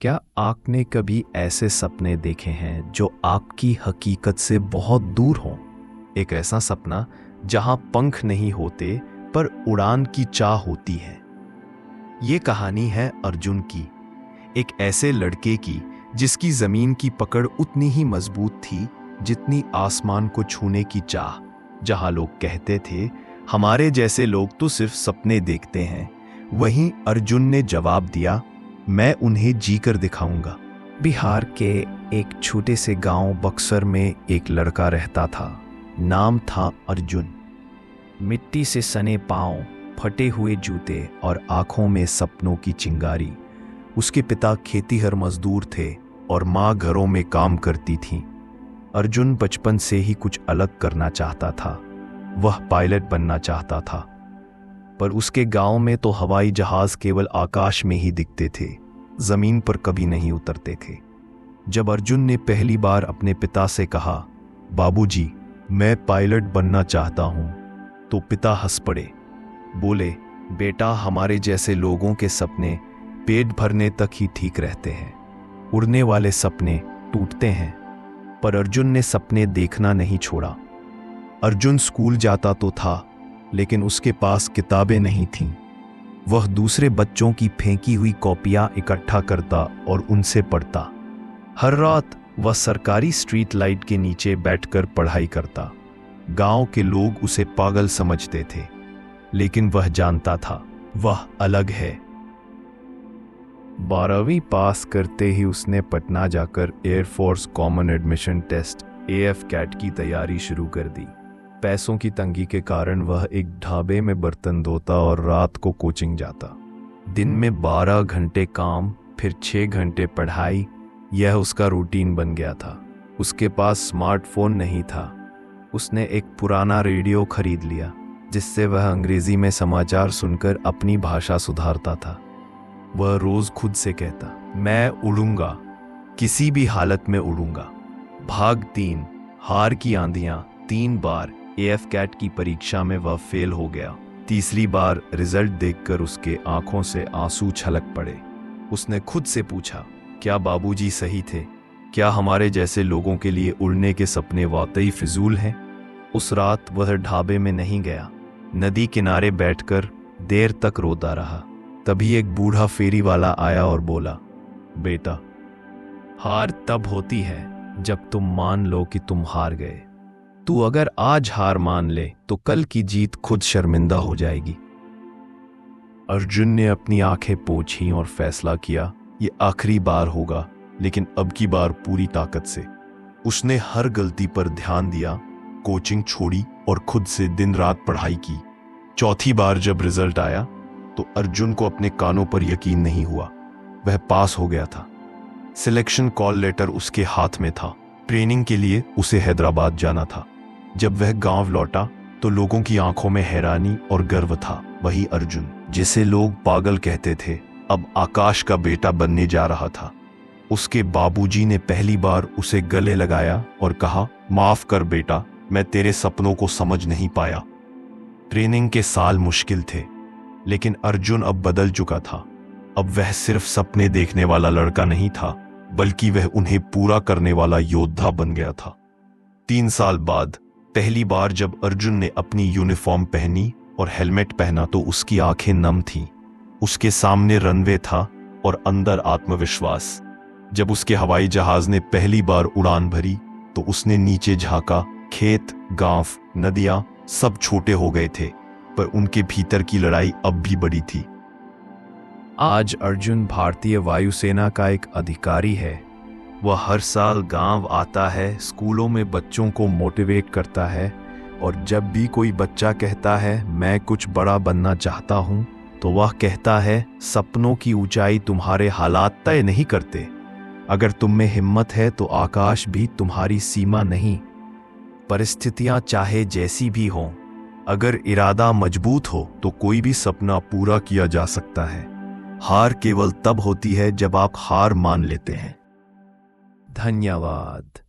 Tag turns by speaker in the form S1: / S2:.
S1: क्या आपने कभी ऐसे सपने देखे हैं जो आपकी हकीकत से बहुत दूर हों? एक ऐसा सपना जहां पंख नहीं होते पर उड़ान की चाह होती है। ये कहानी है अर्जुन की, एक ऐसे लड़के की जिसकी जमीन की पकड़ उतनी ही मजबूत थी जितनी आसमान को छूने की चाह। जहां लोग कहते थे हमारे जैसे लोग तो सिर्फ सपने देखते हैं, वहीं अर्जुन ने जवाब दिया, मैं उन्हें जीकर दिखाऊंगा। बिहार के एक छोटे से गांव बक्सर में एक लड़का रहता था। नाम था अर्जुन। मिट्टी से सने पांव, फटे हुए जूते और आंखों में सपनों की चिंगारी। उसके पिता खेतीहर मजदूर थे और माँ घरों में काम करती थी। अर्जुन बचपन से ही कुछ अलग करना चाहता था। वह पायलट बनना चाहता था, पर उसके गांव में तो हवाई जहाज केवल आकाश में ही दिखते थे, जमीन पर कभी नहीं उतरते थे। जब अर्जुन ने पहली बार अपने पिता से कहा, बाबूजी, मैं पायलट बनना चाहता हूं, तो पिता हंस पड़े। बोले, बेटा, हमारे जैसे लोगों के सपने पेट भरने तक ही ठीक रहते हैं। उड़ने वाले सपने टूटते हैं। पर अर्जुन ने सपने देखना नहीं छोड़ा। अर्जुन स्कूल जाता तो था, लेकिन उसके पास किताबें नहीं थीं। वह दूसरे बच्चों की फेंकी हुई कॉपियां इकट्ठा करता और उनसे पढ़ता। हर रात वह सरकारी स्ट्रीट लाइट के नीचे बैठकर पढ़ाई करता। गांव के लोग उसे पागल समझते थे, लेकिन वह जानता था वह अलग है। 12वीं पास करते ही उसने पटना जाकर air force common admission test AF CAT की तैयारी शुरू कर दी। पैसों की तंगी के कारण वह एक ढाबे में बर्तन धोता और रात को कोचिंग जाता। दिन में 12 घंटे काम, फिर 6 घंटे पढ़ाई, यह उसका रूटीन बन गया था। उसके पास स्मार्टफोन नहीं था। उसने एक पुराना रेडियो खरीद लिया, जिससे वह अंग्रेजी में समाचार सुनकर अपनी भाषा सुधारता था। वह रोज खुद से कहता, मैं उड़ूंगा, किसी भी हालत में उड़ूंगा। भाग 3, हार की आंधियां। 3 बार AF कैट की परीक्षा में वह फेल हो गया। तीसरी बार रिजल्ट देखकर उसके आंखों से आंसू छलक पड़े। उसने खुद से पूछा, क्या बाबूजी सही थे? क्या हमारे जैसे लोगों के लिए उड़ने के सपने वाकई फिजूल हैं? उस रात वह ढाबे में नहीं गया। नदी किनारे बैठकर देर तक रोता रहा। तभी एक बूढ़ा फेरी वाला आया और बोला, बेटा, हार तब होती है जब तुम मान लो कि तुम हार गए। तू अगर आज हार मान ले तो कल की जीत खुद शर्मिंदा हो जाएगी। अर्जुन ने अपनी आंखें पोंछी और फैसला किया, ये आखिरी बार होगा, लेकिन अब की बार पूरी ताकत से। उसने हर गलती पर ध्यान दिया, कोचिंग छोड़ी और खुद से दिन रात पढ़ाई की। चौथी बार जब रिजल्ट आया तो अर्जुन को अपने कानों पर यकीन नहीं हुआ। वह पास हो गया था। सिलेक्शन कॉल लेटर उसके हाथ में था। ट्रेनिंग के लिए उसे हैदराबाद जाना था। जब वह गांव लौटा तो लोगों की आंखों में हैरानी और गर्व था। वही अर्जुन जिसे लोग पागल कहते थे, अब आकाश का बेटा बनने जा रहा था। उसके बाबूजी ने पहली बार उसे गले लगाया और कहा, माफ कर बेटा, मैं तेरे सपनों को समझ नहीं पाया। ट्रेनिंग के साल मुश्किल थे, लेकिन अर्जुन अब बदल चुका था। अब वह सिर्फ सपने देखने वाला लड़का नहीं था, बल्कि वह उन्हें पूरा करने वाला योद्धा बन गया था। 3 साल बाद पहली बार जब अर्जुन ने अपनी यूनिफॉर्म पहनी और हेलमेट पहना तो उसकी आंखें नम थीं। उसके सामने रनवे था और अंदर आत्मविश्वास। जब उसके हवाई जहाज ने पहली बार उड़ान भरी तो उसने नीचे झांका। खेत, गांव, नदियां सब छोटे हो गए थे, पर उनके भीतर की लड़ाई अब भी बड़ी थी। आज अर्जुन भारतीय वायुसेना का एक अधिकारी है। वह हर साल गांव आता है, स्कूलों में बच्चों को मोटिवेट करता है, और जब भी कोई बच्चा कहता है मैं कुछ बड़ा बनना चाहता हूं, तो वह कहता है सपनों की ऊंचाई तुम्हारे हालात तय नहीं करते। अगर तुम में हिम्मत है तो आकाश भी तुम्हारी सीमा नहीं। परिस्थितियां चाहे जैसी भी हों, अगर इरादा मजबूत हो तो कोई भी सपना पूरा किया जा सकता है। हार केवल तब होती है जब आप हार मान लेते हैं। धन्यवाद।